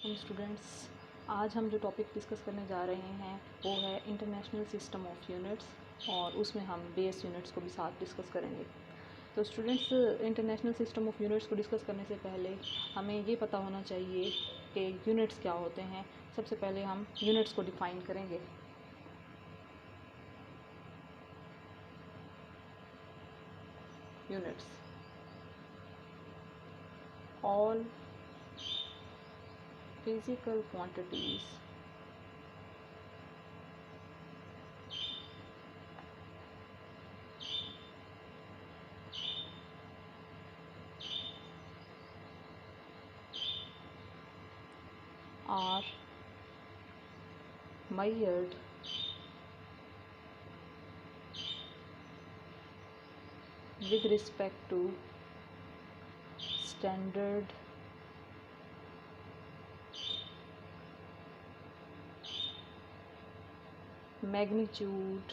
Students, आज हम जो टॉपिक डिस्कस करने जा रहे हैं वो है इंटरनेशनल सिस्टम ऑफ यूनिट्स, और उसमें हम बेस यूनिट्स को भी साथ डिस्कस करेंगे। तो students, international system of units को डिस्कस करने से पहले हमें ये पता होना चाहिए कि यूनिट्स क्या होते हैं। सबसे पहले हम यूनिट्स को डिफ़ाइन करेंगे। Units, all physical quantities are measured with respect to standard magnitude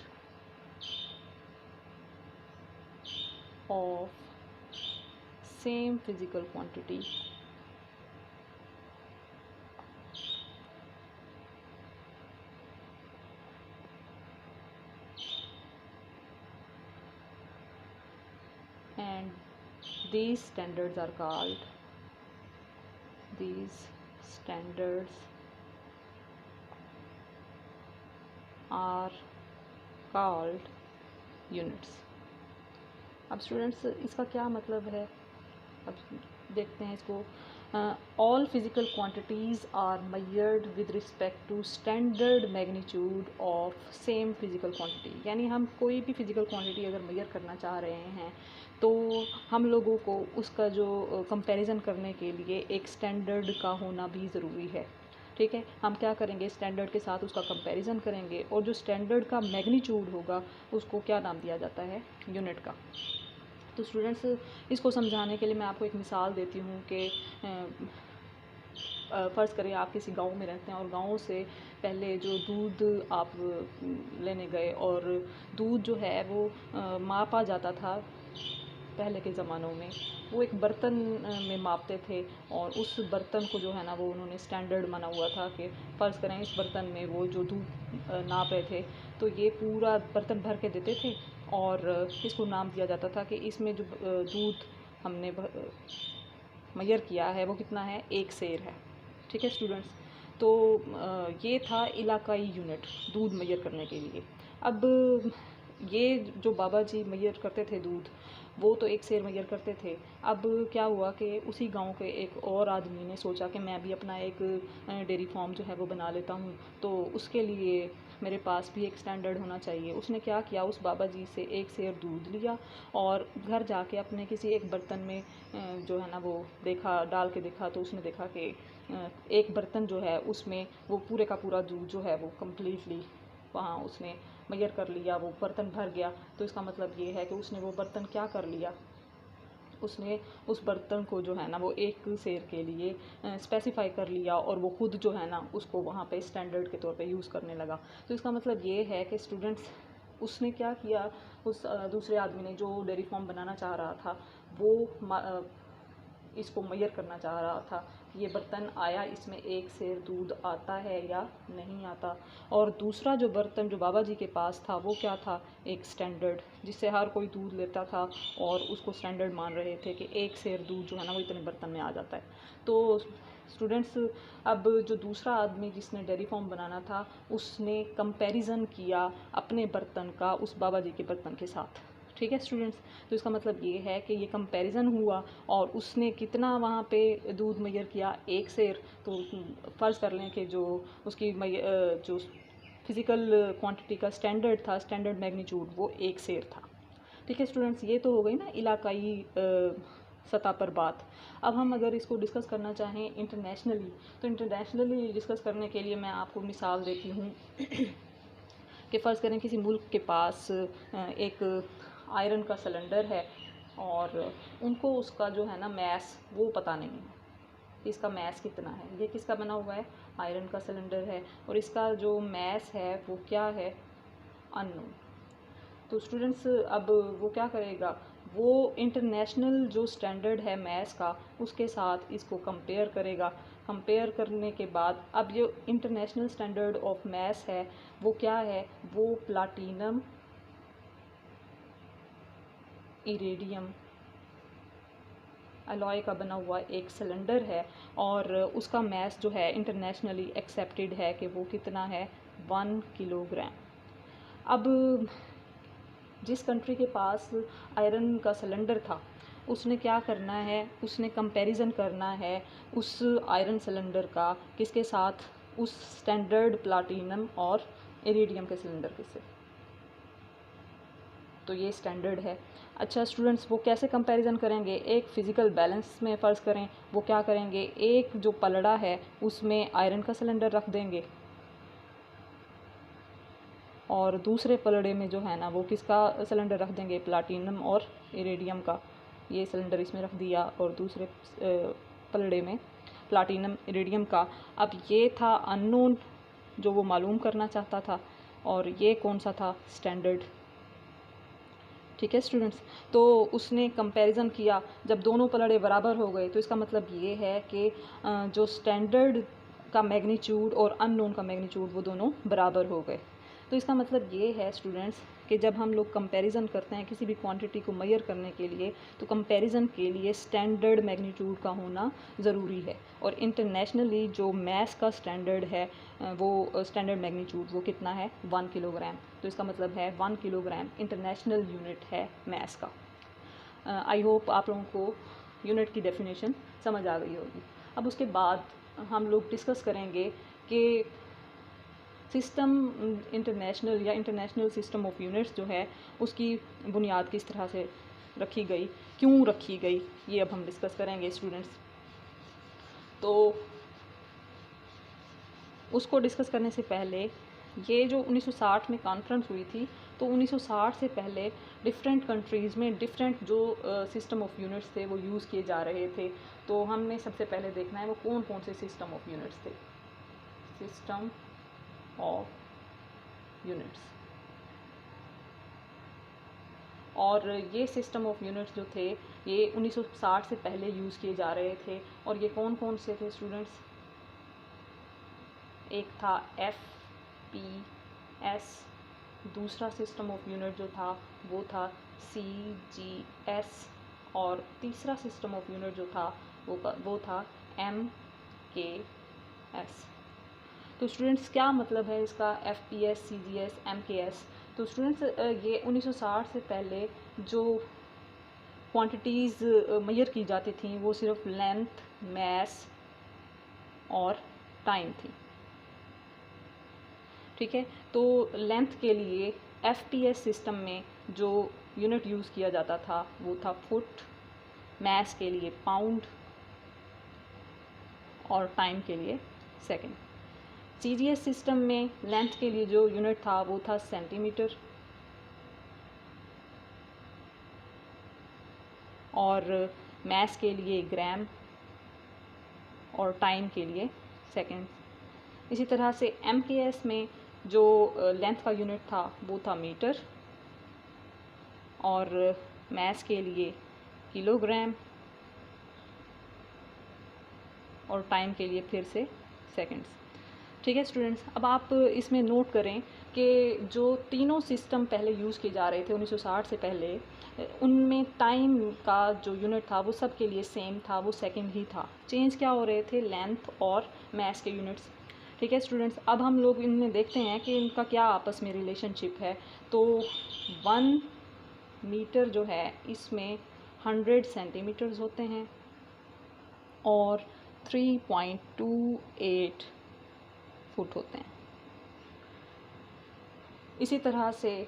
of same physical quantity and these standards are called units. अब स्टूडेंट्स, इसका क्या मतलब है? अब देखते हैं इसको। All physical quantities are measured with respect to standard magnitude of same physical quantity. यानी हम कोई भी फिज़िकल क्वांटिटी अगर मेजर करना चाह रहे हैं तो हम लोगों को उसका जो कंपैरिजन करने के लिए एक स्टैंडर्ड का होना भी ज़रूरी है। ठीक है, हम क्या करेंगे, स्टैंडर्ड के साथ उसका कंपैरिजन करेंगे, और जो स्टैंडर्ड का मैग्नीट्यूड होगा उसको क्या नाम दिया जाता है? यूनिट का। तो स्टूडेंट्स, इसको समझाने के लिए मैं आपको एक मिसाल देती हूँ कि फ़र्ज़ करें आप किसी गांव में रहते हैं और गांव से पहले जो दूध आप लेने गए, और दूध जो है वो मापा जाता था पहले के ज़मानों में। वो एक बर्तन में मापते थे, और उस बर्तन को जो है ना वो उन्होंने स्टैंडर्ड माना हुआ था कि फ़र्ज़ करें इस बर्तन में वो जो दूध नाप रहे थे तो ये पूरा बर्तन भर के देते थे, और इसको नाम दिया जाता था कि इसमें जो दूध हमने मेजर किया है वो कितना है, 1 सेर है। ठीक है स्टूडेंट्स, तो ये था इलाकाई यूनिट दूध मेजर करने के लिए। अब ये जो बाबा जी मेजर करते थे दूध, वो तो 1 सेर मेजर करते थे। अब क्या हुआ कि उसी गांव के एक और आदमी ने सोचा कि मैं भी अपना एक डेयरी फार्म जो है वो बना लेता हूँ, तो उसके लिए मेरे पास भी एक स्टैंडर्ड होना चाहिए। उसने क्या किया, उस बाबा जी से 1 सेर दूध लिया और घर जाके अपने किसी एक बर्तन में जो है ना वो देखा, डाल के देखा, तो उसने देखा कि एक बर्तन जो है उसमें वो पूरे का पूरा दूध जो है वो कम्प्लीटली वहाँ उसने मेजर कर लिया, वो बर्तन भर गया। तो इसका मतलब ये है कि उसने वो बर्तन क्या कर लिया, उसने उस बर्तन को जो है ना वो 1 सेर के लिए स्पेसिफ़ाई कर लिया, और वो खुद जो है ना उसको वहाँ पे स्टैंडर्ड के तौर पे यूज़ करने लगा। तो इसका मतलब ये है कि स्टूडेंट्स, उसने क्या किया, उस दूसरे आदमी ने जो डेयरी फार्म बनाना चाह रहा था वो इसको मेजर करना चाह रहा था, ये बर्तन आया, इसमें 1 सेर दूध आता है या नहीं आता। और दूसरा जो बर्तन जो बाबा जी के पास था वो क्या था, एक स्टैंडर्ड, जिससे हर कोई दूध लेता था और उसको स्टैंडर्ड मान रहे थे कि 1 सेर दूध जो है ना वो इतने बर्तन में आ जाता है। तो स्टूडेंट्स, अब जो दूसरा आदमी जिसने डेयरी फार्म बनाना था उसने कंपैरिजन किया अपने बर्तन का उस बाबा जी के बर्तन के साथ। ठीक है स्टूडेंट्स, तो इसका मतलब ये है कि ये कंपैरिजन हुआ और उसने कितना वहाँ पे दूध मेजर किया, 1 सेर। तो फ़र्ज़ कर लें कि जो उसकी जो फिज़िकल क्वांटिटी का स्टैंडर्ड था, स्टैंडर्ड मैग्नीट्यूड, वो 1 सेर था। ठीक है स्टूडेंट्स, ये तो हो गई ना इलाकाई सतह पर बात। अब हम अगर इसको डिस्कस करना चाहें इंटरनेशनली, तो इंटरनेशनली डिस्कस करने के लिए मैं आपको मिसाल देती हूँ कि फ़र्ज़ करें किसी मुल्क के पास एक आयरन का सिलेंडर है, और उनको उसका जो है ना मैस वो पता नहीं है कि इसका मैस कितना है। ये किसका बना हुआ है, आयरन का सिलेंडर है, और इसका जो मैस है वो क्या है, अननोन। तो स्टूडेंट्स, अब वो क्या करेगा, वो इंटरनेशनल जो स्टैंडर्ड है मैथ्स का उसके साथ इसको कंपेयर करेगा। कंपेयर करने के बाद अब जो इंटरनेशनल स्टैंडर्ड ऑफ मैथ्स है वो क्या है, वो प्लाटिनम इरेडियम अलॉय का बना हुआ एक सिलेंडर है और उसका मैस जो है इंटरनेशनली एक्सेप्टेड है कि वो कितना है 1 किलोग्राम। अब जिस कंट्री के पास आयरन का सिलेंडर था उसने क्या करना है, उसने कंपैरिजन करना है उस आयरन सिलेंडर का किसके साथ, उस स्टैंडर्ड प्लाटिनम और इरेडियम के सिलेंडर के से। तो ये स्टैंडर्ड है। अच्छा स्टूडेंट्स, वो कैसे कंपैरिजन करेंगे, एक फ़िज़िकल बैलेंस में फ़र्ज़ करें, वो क्या करेंगे, एक जो पलड़ा है उसमें आयरन का सिलेंडर रख देंगे और दूसरे पलड़े में जो है ना वो किसका सिलेंडर रख देंगे, प्लाटिनम और इरेडियम का। ये सिलेंडर इसमें रख दिया और दूसरे पलड़े में प्लाटिनम इरेडियम का। अब ये था अननोन जो वो मालूम करना चाहता था और ये कौन सा था, स्टैंडर्ड। ठीक है स्टूडेंट्स, तो उसने कंपैरिजन किया, जब दोनों पलड़े बराबर हो गए तो इसका मतलब ये है कि जो स्टैंडर्ड का मैग्नीट्यूड और अननोन का मैग्नीट्यूड वो दोनों बराबर हो गए। तो इसका मतलब ये है स्टूडेंट्स कि जब हम लोग कंपैरिजन करते हैं किसी भी क्वांटिटी को मेजर करने के लिए तो कंपैरिजन के लिए स्टैंडर्ड मैग्नीट्यूड का होना ज़रूरी है। और इंटरनेशनली जो मैथ्स का स्टैंडर्ड है वो स्टैंडर्ड मैग्नीट्यूड वो कितना है, 1 किलोग्राम। तो इसका मतलब है 1 किलोग्राम इंटरनेशनल यूनिट है मैथ्स का। आई होप आप लोगों को यूनिट की डेफिनेशन समझ आ गई होगी। अब उसके बाद हम लोग डिस्कस करेंगे कि सिस्टम इंटरनेशनल या इंटरनेशनल सिस्टम ऑफ यूनिट्स जो है उसकी बुनियाद किस तरह से रखी गई, क्यों रखी गई, ये अब हम डिस्कस करेंगे स्टूडेंट्स। तो उसको डिस्कस करने से पहले ये जो 1960 में कॉन्फ्रेंस हुई थी, तो 1960 से पहले डिफरेंट कंट्रीज़ में डिफरेंट जो सिस्टम ऑफ यूनिट्स थे वो यूज़ किए जा रहे थे। तो हमने सबसे पहले देखना है वो कौन कौन से सिस्टम ऑफ यूनिट्स थे। सिस्टम ऑफ यूनिट्स, और ये सिस्टम ऑफ यूनिट्स जो थे ये 1960 से पहले यूज़ किए जा रहे थे। और ये कौन कौन से थे स्टूडेंट्स, एक था FPS, दूसरा सिस्टम ऑफ यूनिट जो था वो था CGS, और तीसरा सिस्टम ऑफ यूनिट जो था वो था MKS। तो स्टूडेंट्स क्या मतलब है इसका FPS, CGS, MKS। तो स्टूडेंट्स ये 1960 से पहले जो क्वांटिटीज़ मेजर की जाती थी वो सिर्फ लेंथ, मैस और टाइम थी। ठीक है, तो लेंथ के लिए FPS सिस्टम में जो यूनिट यूज़ किया जाता था वो था फुट, मैस के लिए पाउंड और टाइम के लिए सेकंड। CGS सिस्टम में लेंथ के लिए जो यूनिट था वो था सेंटीमीटर और मैस के लिए ग्राम और टाइम के लिए सेकंड। इसी तरह से MKS में जो लेंथ का यूनिट था वो था मीटर और मैस के लिए किलोग्राम और टाइम के लिए फिर से सेकंड्स। ठीक है स्टूडेंट्स, अब आप इसमें नोट करें कि जो तीनों सिस्टम पहले यूज़ किए जा रहे थे 1960 से पहले, उनमें टाइम का जो यूनिट था वो सब के लिए सेम था, वो सेकंड ही था। चेंज क्या हो रहे थे, लेंथ और मैस के यूनिट्स। ठीक है स्टूडेंट्स, अब हम लोग इनमें देखते हैं कि इनका क्या आपस में रिलेशनशिप है। तो 1 मीटर जो है इसमें 100 सेंटीमीटर्स होते हैं और 3.28 फुट होते हैं। इसी तरह से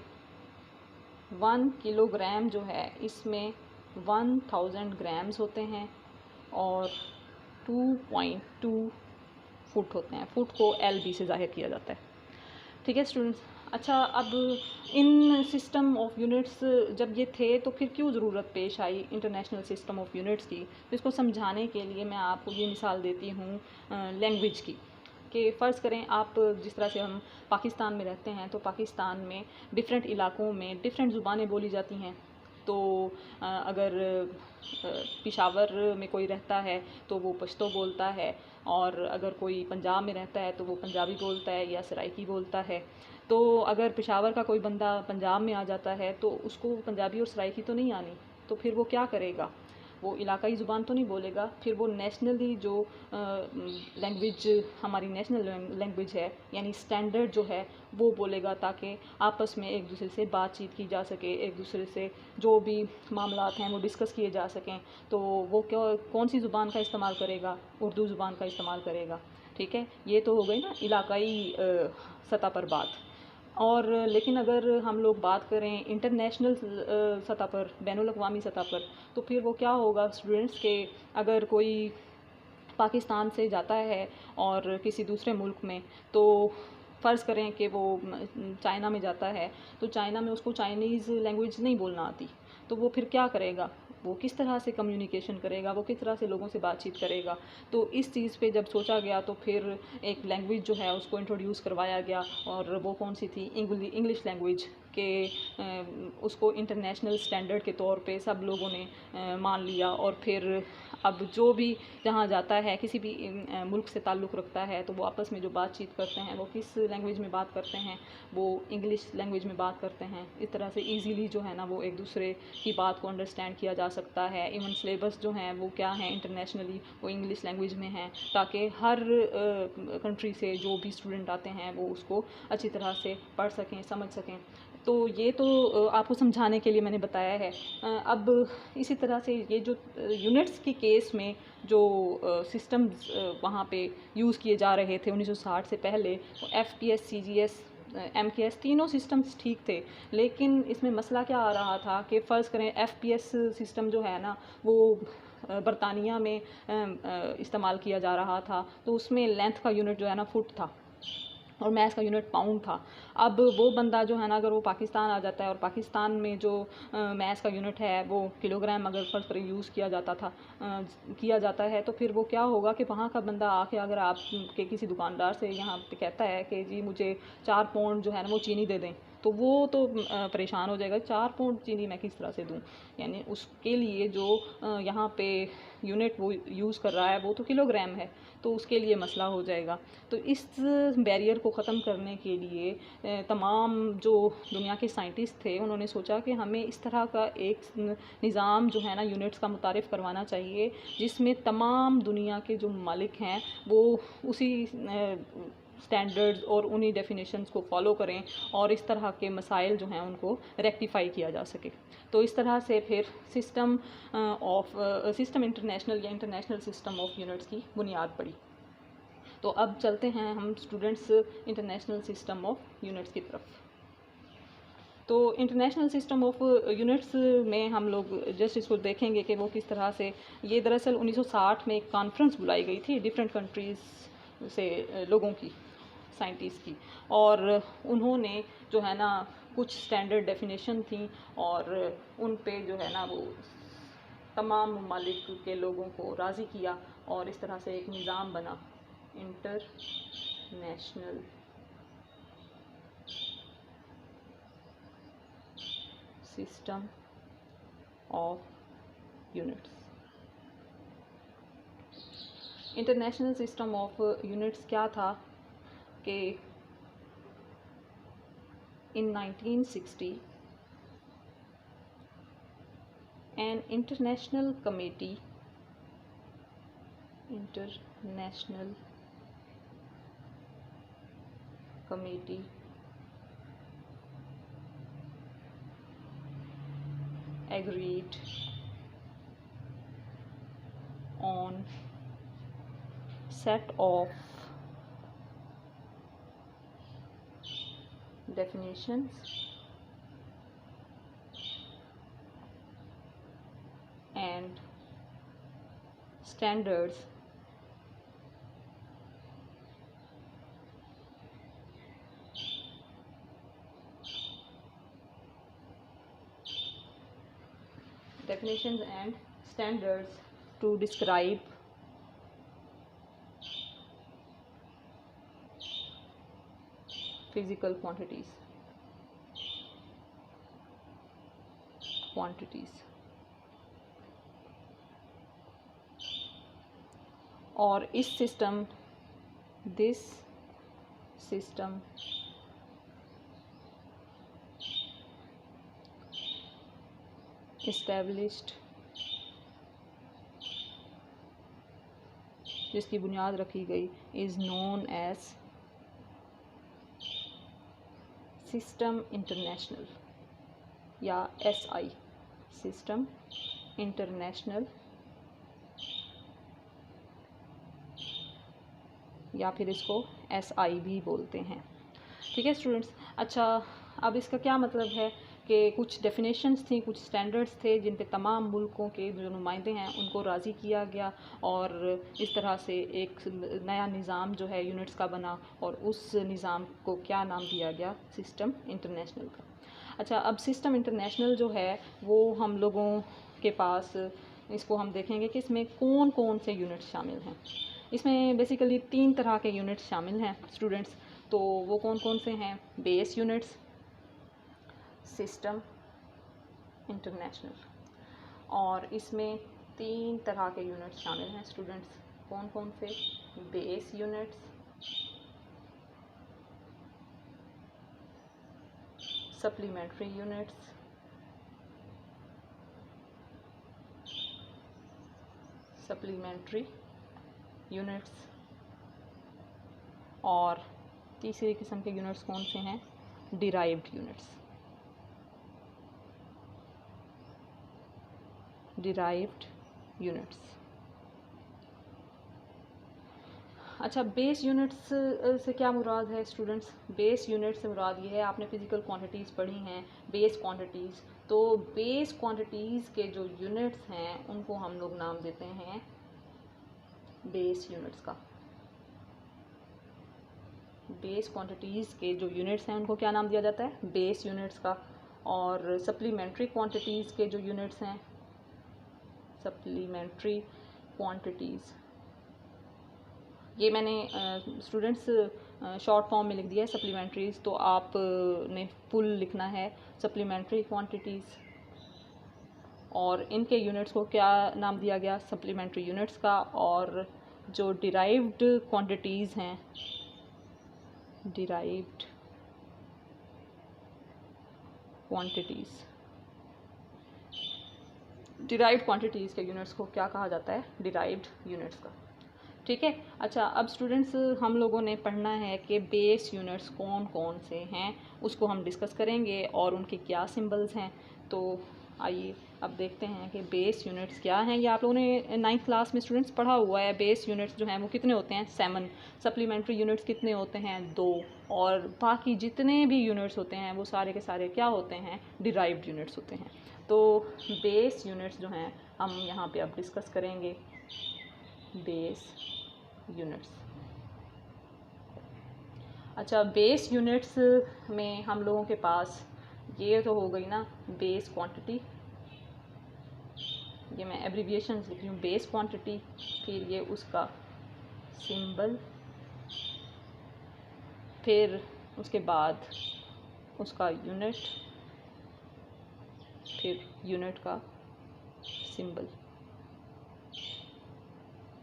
1 किलोग्राम जो है इसमें 1000 ग्राम्स होते हैं और 2.2 फुट होते हैं। फुट को LB से ज़ाहिर किया जाता है। ठीक है स्टूडेंट्स, अच्छा अब इन सिस्टम ऑफ यूनिट्स जब ये थे तो फिर क्यों ज़रूरत पेश आई इंटरनेशनल सिस्टम ऑफ यूनिट्स की। तो इसको समझाने के लिए मैं आपको ये मिसाल देती हूँ लैंग्वेज की, कि फ़र्ज़ करें आप जिस तरह से हम पाकिस्तान में रहते हैं तो पाकिस्तान में डिफरेंट इलाक़ों में डिफरेंट ज़ुबानें बोली जाती हैं। तो अगर पेशावर में कोई रहता है तो वो पश्तो बोलता है, और अगर कोई पंजाब में रहता है तो वो पंजाबी बोलता है या सराइकी बोलता है। तो अगर पेशावर का कोई बंदा पंजाब में आ जाता है तो उसको पंजाबी और सराइकी तो नहीं आनी, तो फिर वो क्या करेगा? वो इलाकाई ज़ुबान तो नहीं बोलेगा, फिर वो नेशनली जो लैंग्वेज हमारी नेशनल लैंग्वेज है यानी स्टैंडर्ड जो है वो बोलेगा, ताकि आपस में एक दूसरे से बातचीत की जा सके, एक दूसरे से जो भी मामलात हैं वो डिस्कस किए जा सकें। तो वो क्या कौन सी ज़ुबान का इस्तेमाल करेगा? उर्दू ज़ुबान का इस्तेमाल करेगा। ठीक है, ये तो हो गई ना इलाकाई सतह पर बात। और लेकिन अगर हम लोग बात करें इंटरनेशनल सतह पर, बैनुल-अक़वामी सतह पर, तो फिर वो क्या होगा स्टूडेंट्स के, अगर कोई पाकिस्तान से जाता है और किसी दूसरे मुल्क में, तो फ़र्ज़ करें कि वो चाइना में जाता है, तो चाइना में उसको चाइनीज़ लैंग्वेज नहीं बोलना आती, तो वो फिर क्या करेगा? वो किस तरह से कम्युनिकेशन करेगा? वो किस तरह से लोगों से बातचीत करेगा? तो इस चीज़ पे जब सोचा गया तो फिर एक लैंग्वेज जो है उसको इंट्रोड्यूस करवाया गया, और वो कौन सी थी? इंग्लिश लैंग्वेज के उसको इंटरनेशनल स्टैंडर्ड के तौर पे सब लोगों ने मान लिया। और फिर अब जो भी जहाँ जाता है, किसी भी मुल्क से ताल्लुक़ रखता है, तो वो आपस में जो बातचीत करते हैं वो किस लैंग्वेज में बात करते हैं? वो इंग्लिश लैंग्वेज में बात करते हैं। इस तरह से ईज़िली जो है ना वो एक दूसरे की बात को अंडरस्टैंड किया जा सकता है। इवन सिलेबस जो हैं वो क्या हैं इंटरनेशनली, वो इंग्लिश लैंग्वेज में हैं, ताकि हर कंट्री से जो भी स्टूडेंट आते हैं वो उसको अच्छी तरह से पढ़ सकें, समझ सकें। तो ये तो आपको समझाने के लिए मैंने बताया है। अब इसी तरह से ये जो यूनिट्स की केस में जो सिस्टम्स वहाँ पे यूज़ किए जा रहे थे 1960 से पहले, एफपीएस, सीजीएस, एमकेएस, तीनों सिस्टम्स ठीक थे। लेकिन इसमें मसला क्या आ रहा था कि फ़र्ज़ करें एफपीएस सिस्टम जो है ना वो बरतानिया में इस्तेमाल किया जा रहा था, तो उसमें लेंथ का यूनिट जो है ना फुट था और मैथ्स का यूनिट पाउंड था। अब वो बंदा जो है ना अगर वो पाकिस्तान आ जाता है और पाकिस्तान में जो मैथ्स का यूनिट है वो किलोग्राम अगर फ़र्ज़ करें यूज़ किया जाता है, तो फिर वो क्या होगा कि वहाँ का बंदा आके अगर आप के किसी दुकानदार से यहाँ पे कहता है कि जी मुझे 4 पाउंड जो है ना वो चीनी दे दें, तो वो तो परेशान हो जाएगा, 4 पाउंड चीनी मैं किस तरह से दूँ? यानी उसके लिए जो यहाँ पे यूनिट वो यूज़ कर रहा है वो तो किलोग्राम है, तो उसके लिए मसला हो जाएगा। तो इस बैरियर को ख़त्म करने के लिए तमाम जो दुनिया के साइंटिस्ट थे उन्होंने सोचा कि हमें इस तरह का एक निज़ाम जो है ना यूनिट्स का मुतारिफ़ करवाना चाहिए, जिसमें तमाम दुनिया के जो ममालिक हैं वो उसी स्टैंडर्ड्स और उन्हीं डेफिनेशंस को फॉलो करें और इस तरह के मसाइल जो हैं उनको रेक्टिफाई किया जा सके। तो इस तरह से फिर सिस्टम इंटरनेशनल या इंटरनेशनल सिस्टम ऑफ यूनिट्स की बुनियाद पड़ी। तो अब चलते हैं हम students international system of units की तरफ। तो इंटरनेशनल सिस्टम ऑफ यूनिट्स में हम लोग जस्ट इसको देखेंगे कि वो किस तरह से, ये दरअसल 1960 में एक कॉन्फ्रेंस बुलाई गई थी डिफरेंट कंट्रीज़ से लोगों की, साइंटिस्ट की, और उन्होंने जो है ना कुछ स्टैंडर्ड डेफिनेशन थी और उन पे जो है ना वो तमाम ममालिक के लोगों को राज़ी किया और इस तरह से एक निज़ाम बना, international system of units. International system of units क्या था कि इन 1960 an international committee agreed on set of definitions and standards to describe physical quantities quantities. और दिस सिस्टम एस्टैब्लिश्ड, जिसकी बुनियाद रखी गई, is known as system international या SI, system international, या फिर इसको SI भी बोलते हैं। ठीक है स्टूडेंट्स। अच्छा, अब इसका क्या मतलब है कि कुछ डेफिनेशंस थी, कुछ स्टैंडर्ड्स थे जिन पे तमाम मुल्कों के जो नुमाइंदे हैं उनको राज़ी किया गया, और इस तरह से एक नया निज़ाम जो है यूनिट्स का बना, और उस निज़ाम को क्या नाम दिया गया, सिस्टम इंटरनेशनल का। अच्छा, अब सिस्टम इंटरनेशनल जो है वो हम लोगों के पास, इसको हम देखेंगे कि इसमें कौन कौन से यूनिट्स शामिल हैं। इसमें बेसिकली 3 तरह के यूनिट्स शामिल हैं स्टूडेंट्स। तो वो कौन कौन से हैं? Base units, system international. और इसमें 3 तरह के यूनिट्स शामिल हैं स्टूडेंट्स। कौन कौन से? बेस यूनिट्स, सप्लीमेंट्री यूनिट्स, और तीसरी किस्म के यूनिट्स कौन से हैं? Derived units. अच्छा, बेस यूनिट्स से क्या मुराद है स्टूडेंट्स? बेस यूनिट से मुराद ये है, आपने फिज़िकल क्वांटिटीज़ पढ़ी हैं, बेस क्वांटिटीज़। तो बेस क्वांटिटीज़ के जो यूनिट्स हैं उनको हम लोग नाम देते हैं बेस यूनिट्स का। बेस क्वांटिटीज़ के जो यूनिट्स हैं उनको क्या नाम दिया जाता है? बेस यूनिट्स का। और सप्लीमेंट्री क्वांटिटीज़ के जो यूनिट्स हैं, सप्लीमेंट्री क्वांटिटीज़, ये मैंने स्टूडेंट्स शॉर्ट फॉर्म में लिख दिया है सप्लीमेंट्रीज़, तो आप ने फुल लिखना है सप्लीमेंट्री क्वांटिटीज़। और इनके यूनिट्स को क्या नाम दिया गया? सप्लीमेंट्री यूनिट्स का। और जो डिराइव्ड क्वांटिटीज़ हैं, डिराइव्ड क्वांटिटीज़ के यूनिट्स को क्या कहा जाता है? डिराइव्ड यूनिट्स का। ठीक है। अच्छा, अब स्टूडेंट्स हम लोगों ने पढ़ना है कि बेस यूनिट्स कौन कौन से हैं, उसको हम डिस्कस करेंगे और उनके क्या सिंबल्स हैं। तो आइए अब देखते हैं कि बेस यूनिट्स क्या हैं। ये आप लोगों ने 9th क्लास में स्टूडेंट्स पढ़ा हुआ है। बेस यूनिट्स जो हैं वो कितने होते हैं? 7। सप्लीमेंट्री यूनिट्स कितने होते हैं? 2। और बाकी जितने भी यूनिट्स होते हैं वो सारे के सारे क्या होते हैं? डिराइव्ड यूनिट्स होते हैं। तो बेस यूनिट्स जो हैं हम यहाँ पे अब डिस्कस करेंगे। Base units. अच्छा, बेस यूनिट्स में हम लोगों के पास ये तो हो गई ना बेस क्वांटिटी, ये मैं एब्रीविएशन लिख रही हूँ, बेस क्वांटिटी, फिर ये उसका सिंबल, फिर उसके बाद उसका यूनिट, फिर यूनिट का सिंबल।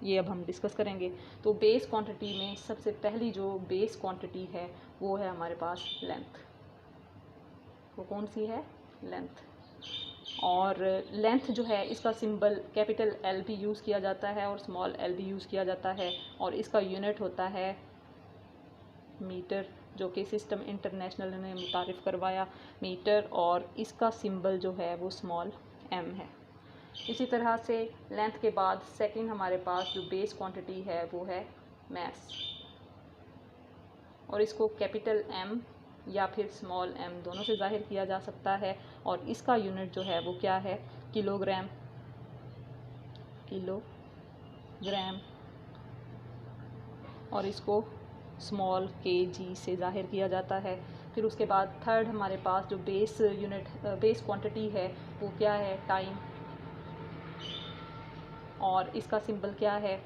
ये अब हम डिस्कस करेंगे। तो बेस क्वांटिटी में सबसे पहली जो बेस क्वांटिटी है वो है हमारे पास लेंथ। वो कौन सी है? लेंथ। और लेंथ जो है इसका सिंबल कैपिटल L भी यूज़ किया जाता है और स्मॉल l भी यूज़ किया जाता है, और इसका यूनिट होता है मीटर, जो कि सिस्टम इंटरनेशनल ने मुतारिफ़ करवाया, मीटर, और इसका सिंबल जो है वो स्मॉल m है। इसी तरह से लेंथ के बाद सेकंड हमारे पास जो बेस क्वांटिटी है वो है मैस, और इसको कैपिटल M या फिर स्मॉल m दोनों से ज़ाहिर किया जा सकता है, और इसका यूनिट जो है वो क्या है? किलोग्राम। और इसको स्मॉल kg से ज़ाहिर किया जाता है। फिर उसके बाद थर्ड हमारे पास जो बेस क्वांटिटी है वो क्या है? टाइम, और इसका सिंबल क्या है?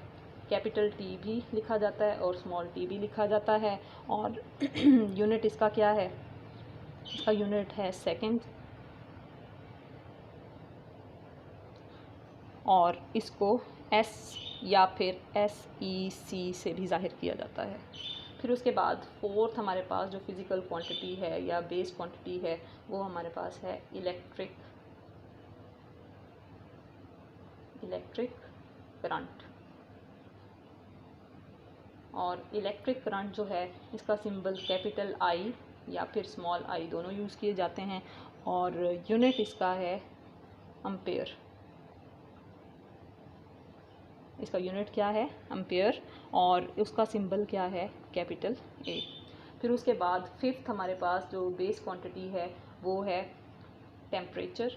कैपिटल T भी लिखा जाता है और स्मॉल t भी लिखा जाता है, और यूनिट इसका क्या है? इसका यूनिट है सेकंड। और इसको S या फिर SEC से भी ज़ाहिर किया जाता है। फिर उसके बाद फोर्थ हमारे पास जो फिज़िकल क्वांटिटी है या बेस क्वांटिटी है वो हमारे पास है इलेक्ट्रिक करंट। और इलेक्ट्रिक करंट जो है इसका सिंबल कैपिटल I या फिर स्मॉल I दोनों यूज़ किए जाते हैं और यूनिट इसका है एम्पेयर। इसका यूनिट क्या है? एम्पेयर। और उसका सिंबल क्या है? Capital A। फिर उसके बाद फिफ्थ हमारे पास जो बेस क्वांटिटी है वो है टेम्परेचर।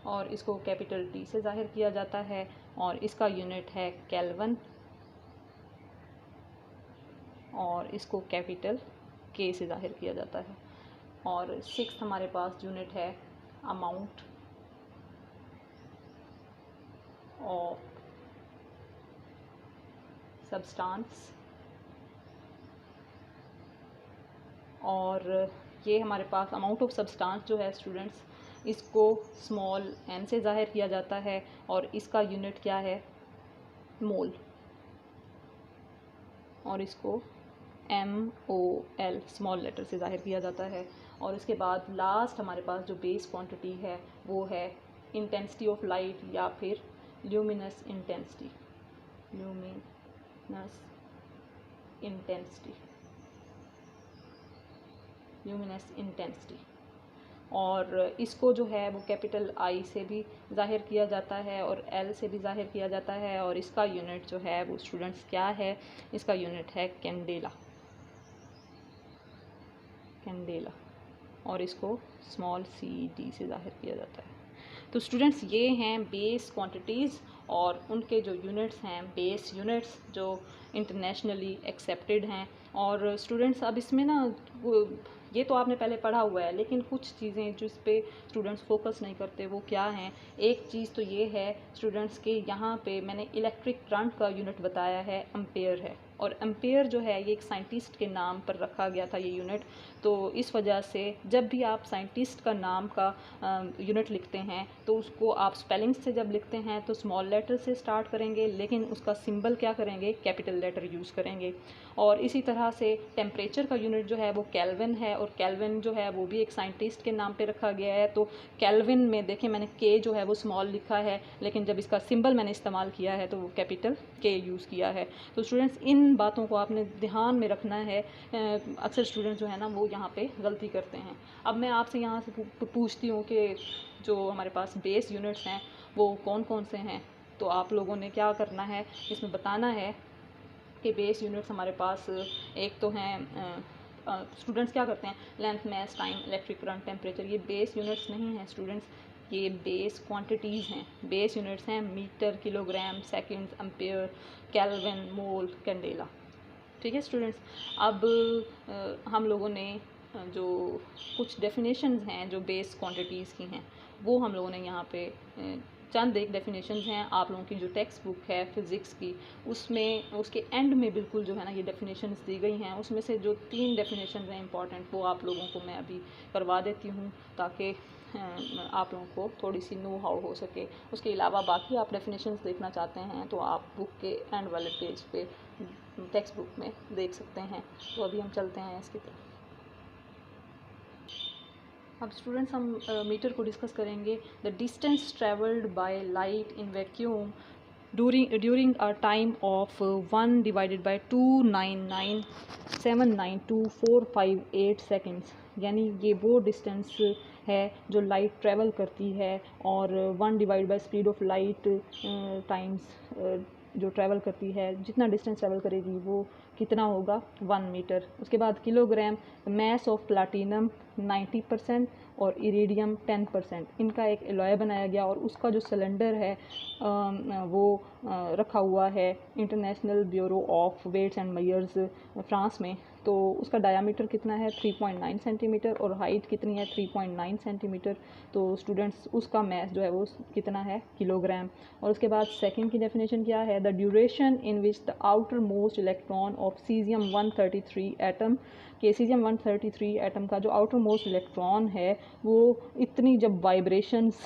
और इसको कैपिटल T से ज़ाहिर किया जाता है और इसका यूनिट है केल्विन और इसको कैपिटल K से ज़ाहिर किया जाता है। और सिक्स्थ हमारे पास यूनिट है अमाउंट ऑफ सब्सटेंस। और ये हमारे पास अमाउंट ऑफ सब्सटेंस जो है स्टूडेंट्स, इसको स्मॉल n से ज़ाहिर किया जाता है और इसका यूनिट क्या है? मोल। और इसको MOL स्मॉल लेटर से ज़ाहिर किया जाता है। और इसके बाद लास्ट हमारे पास जो बेस क्वांटिटी है वो है इंटेंसिटी ऑफ लाइट या फिर ल्यूमिनस इंटेंसिटी। और इसको जो है वो कैपिटल I से भी ज़ाहिर किया जाता है और L से भी ज़ाहिर किया जाता है। और इसका यूनिट जो है वो स्टूडेंट्स क्या है? इसका यूनिट है कैंडेला। और इसको स्मॉल CD से ज़ाहिर किया जाता है। तो स्टूडेंट्स ये हैं बेस क्वांटिटीज़ और उनके जो यूनिट्स हैं, बेस यूनिट्स जो इंटरनेशनली एक्सेप्टेड हैं। और स्टूडेंट्स अब इसमें ना ये तो आपने पहले पढ़ा हुआ है, लेकिन कुछ चीज़ें जिस पे स्टूडेंट्स फोकस नहीं करते वो क्या हैं? एक चीज़ तो ये है स्टूडेंट्स के यहाँ पे मैंने इलेक्ट्रिक करंट का यूनिट बताया है, एम्पेयर है। और एम्पेयर जो है ये एक साइंटिस्ट के नाम पर रखा गया था ये यूनिट। तो इस वजह से जब भी आप साइंटिस्ट का नाम का यूनिट लिखते हैं तो उसको आप स्पेलिंग से जब लिखते हैं तो स्मॉल लेटर से स्टार्ट करेंगे, लेकिन उसका सिंबल क्या करेंगे? कैपिटल लेटर यूज़ करेंगे। और इसी तरह से टेम्परेचर का यूनिट जो है वो केल्विन है और केल्विन जो है वो भी एक साइंटिस्ट के नाम पे रखा गया है। तो केल्विन में देखें मैंने K जो है वो स्मॉल लिखा है, लेकिन जब इसका सिंबल मैंने इस्तेमाल किया है तो वो कैपिटल K यूज़ किया है। तो स्टूडेंट्स इन बातों को आपने ध्यान में रखना है। अक्सर स्टूडेंट्स जो है ना वो यहाँ पे गलती करते हैं। अब मैं आपसे यहाँ से पूछती हूँ कि जो हमारे पास बेस यूनिट्स हैं वो कौन कौन से हैं। तो आप लोगों ने क्या करना है, इसमें बताना है कि बेस यूनिट्स हमारे पास एक तो हैं स्टूडेंट्स क्या करते हैं? Length, mass, time, electric current, temperature. ये बेस यूनिट्स नहीं हैं स्टूडेंट्स, ये बेस क्वांटिटीज़ हैं। बेस यूनिट्स हैं metre, kilogram, second, ampere, kelvin, mole, candela. ठीक है स्टूडेंट्स। अब हम लोगों ने जो कुछ डेफिनेशंस हैं जो बेस क्वांटिटीज़ की हैं वो हम लोगों ने यहाँ पे चंद एक डेफिनेशंस हैं। आप लोगों की जो टेक्स्ट बुक है फ़िज़िक्स की उसमें उसके एंड में बिल्कुल जो है ना ये डेफिनेशंस दी गई हैं। उसमें से जो 3 डेफिनेशंस हैं इंपॉर्टेंट वो आप लोगों को मैं अभी करवा देती हूँ ताकि आप लोगों को थोड़ी सी नो हाउ हो सके। उसके अलावा बाकी आप डेफिनेशंस देखना चाहते हैं तो आप बुक के एंड वाले पेज पे टेक्स्ट बुक में देख सकते हैं। तो अभी हम चलते हैं इसकी तरफ। अब स्टूडेंट्स हम मीटर को डिस्कस करेंगे। The distance travelled by light in vacuum during a time of 1 divided by 299792458 seconds. यानी ये वो डिस्टेंस है जो लाइट ट्रेवल करती है और 1 divide by speed of light times जो ट्रैवल करती है, जितना डिस्टेंस ट्रैवल करेगी वो कितना होगा? 1 मीटर। उसके बाद किलोग्राम, मैस ऑफ प्लाटिनम 90% और इरिडियम 10%। इनका एक एलॉय बनाया गया और उसका जो सिलेंडर है वो रखा हुआ है International Bureau of Weights and Measures France में। तो उसका डायामीटर कितना है 3.9 सेंटीमीटर और हाइट कितनी है 3.9 सेंटीमीटर। तो स्टूडेंट्स उसका मैथ जो है वो कितना है किलोग्राम। और उसके बाद सेकंड की डेफिनेशन क्या है, the duration in which the outer most electron of caesium 133 atom के सीजियम 133 एटम का जो आउटर मोस्ट इलेक्ट्रॉन है वो इतनी जब वाइब्रेशंस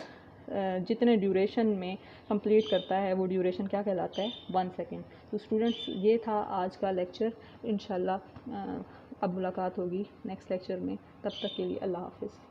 जितने ड्यूरेशन में कंप्लीट करता है वो ड्यूरेशन क्या कहलाता है 1 सेकेंड। तो स्टूडेंट्स ये था आज का लेक्चर। इंशाल्लाह अब मुलाकात होगी नेक्स्ट लेक्चर में, तब तक के लिए अल्लाह हाफ़िज़।